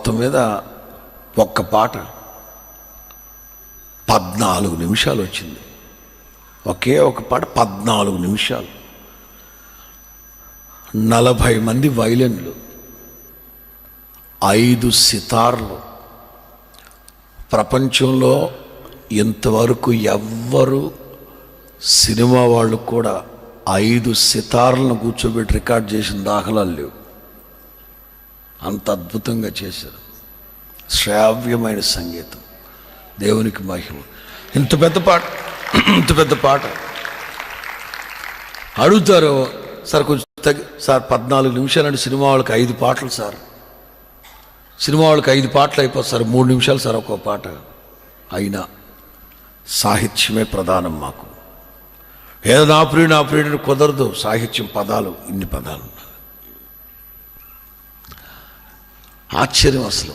మొత్తం మీద ఒక్క పాట 14 నిమిషాలు వచ్చింది. ఒకే ఒక పాట 14 నిమిషాలు, 40 మంది వైలిన్లు, 5 సితార్లు. ప్రపంచంలో ఇంతవరకు ఎవ్వరు సినిమా వాళ్ళు కూడా 5 సితార్లను కూర్చోబెట్టి రికార్డ్ చేసిన దాఖలాలు లేవు. అంత అద్భుతంగా చేశారు. శ్రావ్యమైన సంగీతం, దేవునికి మహిమ. ఇంత పెద్ద పాట అడుగుతారు సార్, కొంచెం సార్ 14 నిమిషాలంటే సినిమా వాళ్ళకి 5 పాటలు సార్, సినిమా వాళ్ళకి 5 పాటలు అయిపోతుంది సార్, 3 నిమిషాలు సార్ ఒక్కో పాట. అయినా సాహిత్యమే ప్రధానం మాకు. ఏదో నా ప్రియుడు కుదరదు. సాహిత్యం పదాలు, ఇన్ని పదాలు ఉన్నాయి. ఆశ్చర్యం అసలు.